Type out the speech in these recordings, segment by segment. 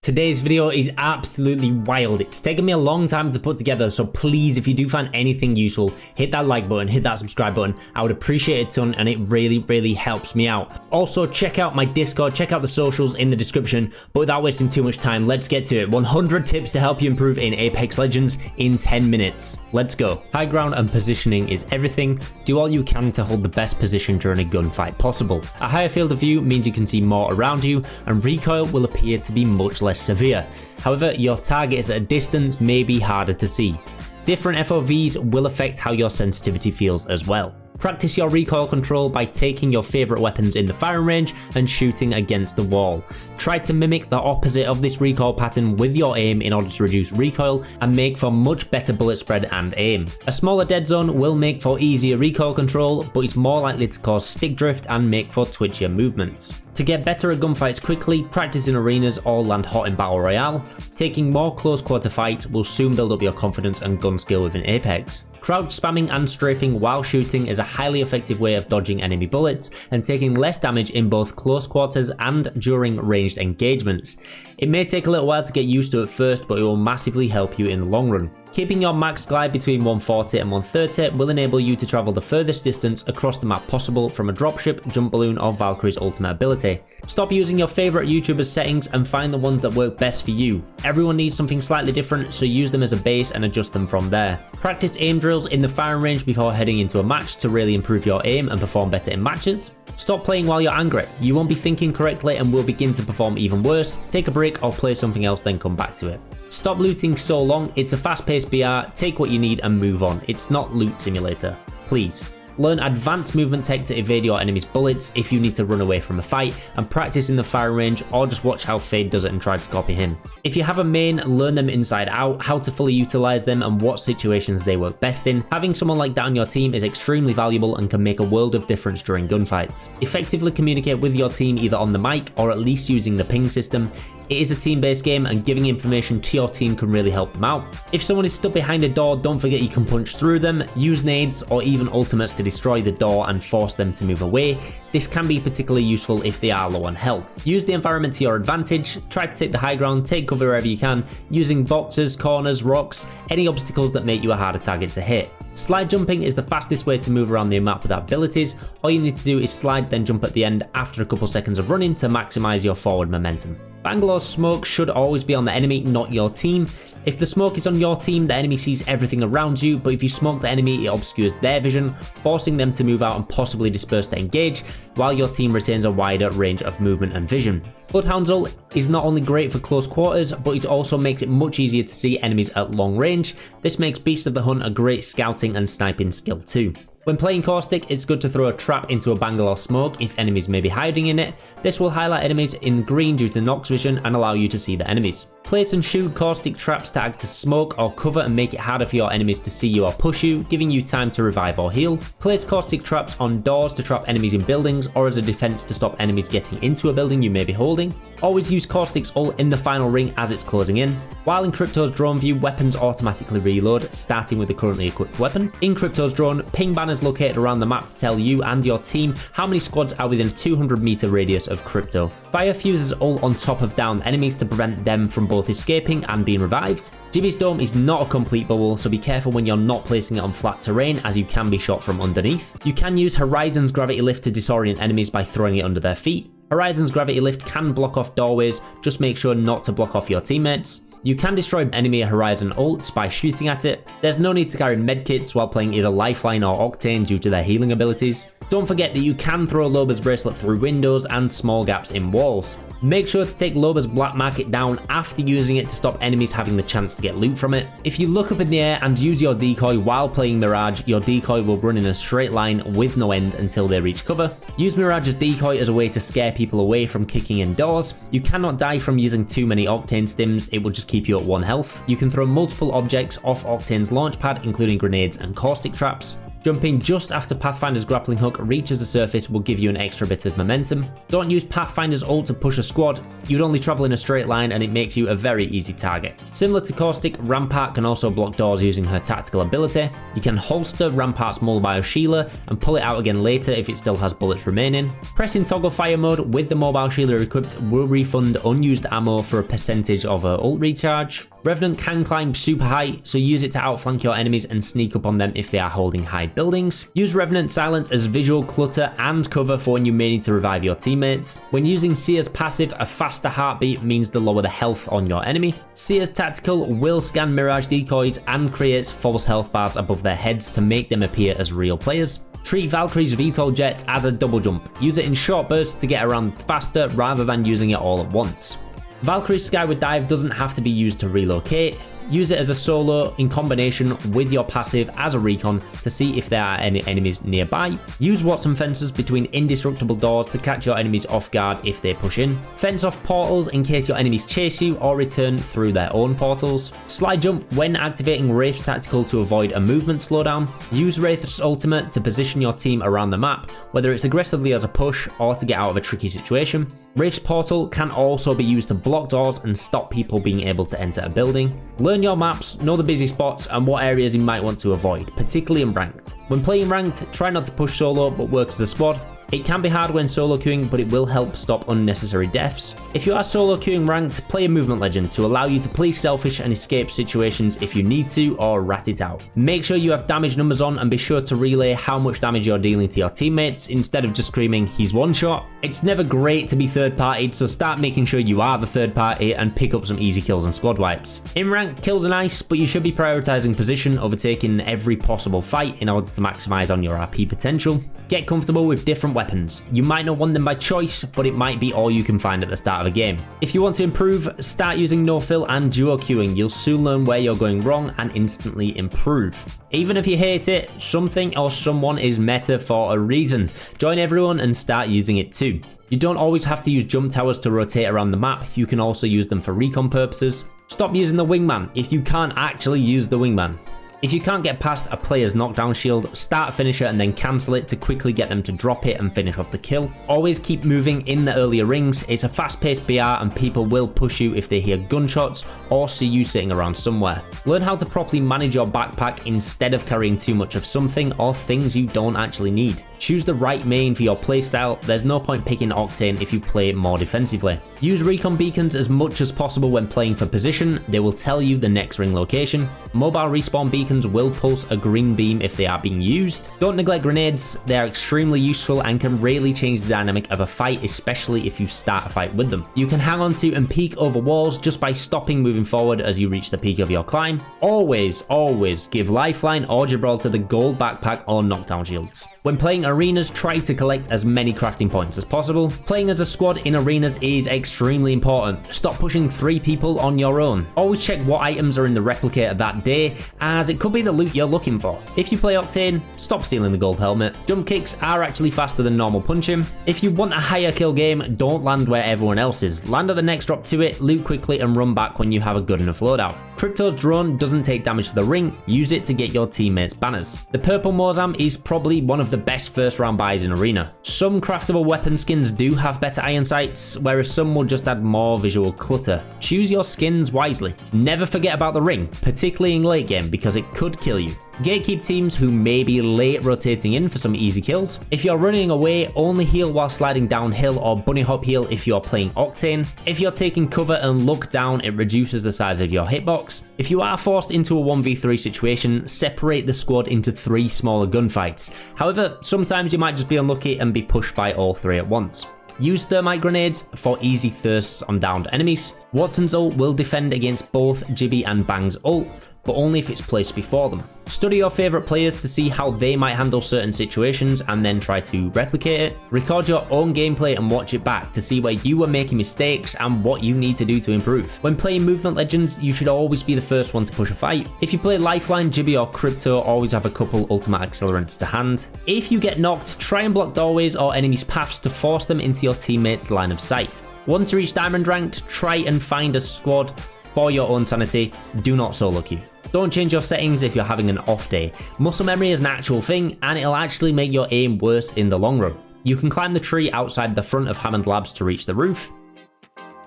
Today's video is absolutely wild. It's taken me a long time to put together, so please, if you do find anything useful, hit that like button, hit that subscribe button. I would appreciate it a ton, and it really helps me out. Also, check out my Discord, check out the socials in the description, but without wasting too much time, let's get to it. 100 tips to help you improve in Apex Legends in 10 minutes. Let's go. High ground and positioning is everything. Do all you can to hold the best position during a gunfight possible. A higher field of view means you can see more around you, and recoil will appear to be much less severe. However, your targets at a distance may be harder to see. Different FOVs will affect how your sensitivity feels as well. Practice your recoil control by taking your favourite weapons in the firing range and shooting against the wall. Try to mimic the opposite of this recoil pattern with your aim in order to reduce recoil and make for much better bullet spread and aim. A smaller dead zone will make for easier recoil control, but it's more likely to cause stick drift and make for twitchier movements. To get better at gunfights quickly, practice in arenas or land hot in Battle Royale. Taking more close quarter fights will soon build up your confidence and gun skill within Apex. Crouch spamming and strafing while shooting is a highly effective way of dodging enemy bullets and taking less damage in both close quarters and during ranged engagements. It may take a little while to get used to at first, but it will massively help you in the long run. Keeping your max glide between 140 and 130 will enable you to travel the furthest distance across the map possible from a dropship, jump balloon or Valkyrie's ultimate ability. Stop using your favourite YouTuber's settings and find the ones that work best for you. Everyone needs something slightly different, so use them as a base and adjust them from there. Practice aim drills in the firing range before heading into a match to really improve your aim and perform better in matches. Stop playing while you're angry. You won't be thinking correctly and will begin to perform even worse. Take a break or play something else, then come back to it. Stop looting so long. It's a fast-paced BR. Take what you need and move on. It's not loot simulator. Please. Learn advanced movement tech to evade your enemy's bullets if you need to run away from a fight, and practice in the firing range, or just watch how Fade does it and try to copy him. If you have a main, learn them inside out, how to fully utilize them and what situations they work best in. Having someone like that on your team is extremely valuable and can make a world of difference during gunfights. Effectively communicate with your team either on the mic or at least using the ping system. It is a team-based game and giving information to your team can really help them out. If someone is stuck behind a door, don't forget you can punch through them, use nades or even ultimates to destroy the door and force them to move away. This can be particularly useful if they are low on health. Use the environment to your advantage, try to take the high ground, take cover wherever you can, using boxes, corners, rocks, any obstacles that make you a harder target to hit. Slide jumping is the fastest way to move around the map with abilities. All you need to do is slide then jump at the end after a couple seconds of running to maximize your forward momentum. Bangalore's smoke should always be on the enemy, not your team. If the smoke is on your team, the enemy sees everything around you, but if you smoke the enemy, it obscures their vision, forcing them to move out and possibly disperse to engage, while your team retains a wider range of movement and vision. Bloodhound's ult is not only great for close quarters, but it also makes it much easier to see enemies at long range. This makes Beast of the Hunt a great scouting and sniping skill too. When playing Caustic, it's good to throw a trap into a Bangalore smoke if enemies may be hiding in it. This will highlight enemies in green due to Nox vision and allow you to see the enemies. Place and shoot Caustic Traps to act as smoke or cover and make it harder for your enemies to see you or push you, giving you time to revive or heal. Place Caustic Traps on doors to trap enemies in buildings or as a defense to stop enemies getting into a building you may be holding. Always use Caustic's ult in the final ring as it's closing in. While in Crypto's drone view, weapons automatically reload, starting with the currently equipped weapon. In Crypto's drone, ping banners located around the map to tell you and your team how many squads are within a 200 meter radius of Crypto. Fire Fuse's ult on top of downed enemies to prevent them from both escaping and being revived. Jimmy's dome is not a complete bubble, so be careful when you're not placing it on flat terrain as you can be shot from underneath. You can use Horizon's gravity lift to disorient enemies by throwing it under their feet. Horizon's gravity lift can block off doorways, just make sure not to block off your teammates. You can destroy enemy Horizon ults by shooting at it. There's no need to carry medkits while playing either Lifeline or Octane due to their healing abilities. Don't forget that you can throw Loba's bracelet through windows and small gaps in walls. Make sure to take Loba's black market down after using it to stop enemies having the chance to get loot from it. If you look up in the air and use your decoy while playing Mirage, your decoy will run in a straight line with no end until they reach cover. Use Mirage's decoy as a way to scare people away from kicking in doors. You cannot die from using too many Octane stims, it will just keep you at 1 health. You can throw multiple objects off Octane's launch pad, including grenades and Caustic Traps. Jumping just after Pathfinder's grappling hook reaches the surface will give you an extra bit of momentum. Don't use Pathfinder's ult to push a squad, you'd only travel in a straight line and it makes you a very easy target. Similar to Caustic, Rampart can also block doors using her tactical ability. You can holster Rampart's mobile Sheila and pull it out again later if it still has bullets remaining. Pressing toggle fire mode with the mobile Sheila equipped will refund unused ammo for a percentage of her ult recharge. Revenant can climb super high, so use it to outflank your enemies and sneak up on them if they are holding high buildings. Use Revenant Silence as visual clutter and cover for when you may need to revive your teammates. When using Seer's passive, a faster heartbeat means the lower the health on your enemy. Seer's tactical will scan mirage decoys and creates false health bars above their heads to make them appear as real players. Treat Valkyrie's VTOL jets as a double jump. Use it in short bursts to get around faster rather than using it all at once. Valkyrie's Skyward Dive doesn't have to be used to relocate. Use it as a solo in combination with your passive as a recon to see if there are any enemies nearby. Use Watson fences between indestructible doors to catch your enemies off guard if they push in. Fence off portals in case your enemies chase you or return through their own portals. Slide jump when activating Wraith's tactical to avoid a movement slowdown. Use Wraith's ultimate to position your team around the map, whether it's aggressively as a push or to get out of a tricky situation. Wraith's portal can also be used to block doors and stop people being able to enter a building. Learn your maps, know the busy spots and what areas you might want to avoid, particularly in ranked. When playing ranked, try not to push solo but work as a squad. It can be hard when solo queuing, but it will help stop unnecessary deaths. If you are solo queuing ranked, play a movement legend to allow you to play selfish and escape situations if you need to, or rat it out. Make sure you have damage numbers on and be sure to relay how much damage you're dealing to your teammates instead of just screaming, "He's one shot." It's never great to be third partied, so start making sure you are the third party and pick up some easy kills and squad wipes. In rank, kills are nice, but you should be prioritizing position over taking every possible fight in order to maximize on your RP potential. Get comfortable with different weapons. You might not want them by choice, but it might be all you can find at the start of a game. If you want to improve, start using no-fill and duo queuing. You'll soon learn where you're going wrong and instantly improve. Even if you hate it, something or someone is meta for a reason. Join everyone and start using it too. You don't always have to use jump towers to rotate around the map, you can also use them for recon purposes. Stop using the wingman if you can't actually use the wingman. If you can't get past a player's knockdown shield, start a finisher and then cancel it to quickly get them to drop it and finish off the kill. Always keep moving in the earlier rings. It's a fast-paced BR and people will push you if they hear gunshots or see you sitting around somewhere. Learn how to properly manage your backpack instead of carrying too much of something or things you don't actually need. Choose the right main for your playstyle. There's no point picking Octane if you play more defensively. Use Recon Beacons as much as possible when playing for position. They will tell you the next ring location. Mobile respawn beacons will pulse a green beam if they are being used. Don't neglect grenades. They are extremely useful and can really change the dynamic of a fight, especially if you start a fight with them. You can hang on to and peek over walls just by stopping moving forward as you reach the peak of your climb. Always give Lifeline or Gibraltar the gold backpack or knockdown shields. When playing arenas, try to collect as many crafting points as possible. Playing as a squad in arenas is extremely important. Stop pushing 3 people on your own. Always check what items are in the replicator that day, as it could be the loot you're looking for. If you play Octane, stop stealing the gold helmet. Jump kicks are actually faster than normal punching. If you want a higher kill game, don't land where everyone else is. Land at the next drop to it, loot quickly and run back when you have a good enough loadout. Crypto's drone doesn't take damage for the ring, use it to get your teammates banners. The purple Mozam is probably one of the best first round buys in Arena. Some craftable weapon skins do have better iron sights, whereas some will just add more visual clutter. Choose your skins wisely. Never forget about the ring, particularly in late game, because it could kill you. Gatekeep teams who may be late rotating in for some easy kills. If you're running away, only heal while sliding downhill or bunny hop heal if you're playing Octane. If you're taking cover and look down, it reduces the size of your hitbox. If you are forced into a 1v3 situation, separate the squad into 3 smaller gunfights. However, sometimes you might just be unlucky and be pushed by all 3 at once. Use thermite grenades for easy thirsts on downed enemies. Watson's ult will defend against both Jibby and Bang's ult, but only if it's placed before them. Study your favourite players to see how they might handle certain situations and then try to replicate it. Record your own gameplay and watch it back to see where you were making mistakes and what you need to do to improve. When playing movement legends, you should always be the first one to push a fight. If you play Lifeline, Jibby or Crypto, always have a couple ultimate accelerants to hand. If you get knocked, try and block doorways or enemies' paths to force them into your teammates' line of sight. Once you reach Diamond Ranked, try and find a squad for your own sanity. Do not solo queue. Don't change your settings if you're having an off day. Muscle memory is an actual thing, and it'll actually make your aim worse in the long run. You can climb the tree outside the front of Hammond Labs to reach the roof.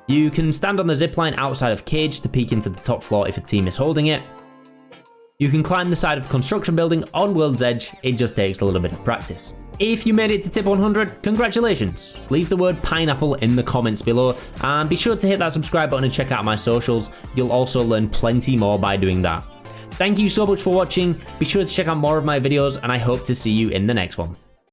You can stand on the zipline outside of Cage to peek into the top floor if a team is holding it. You can climb the side of the construction building on World's Edge, it just takes a little bit of practice. If you made it to tip 100, congratulations! Leave the word pineapple in the comments below, and be sure to hit that subscribe button and check out my socials. You'll also learn plenty more by doing that. Thank you so much for watching, be sure to check out more of my videos, and I hope to see you in the next one.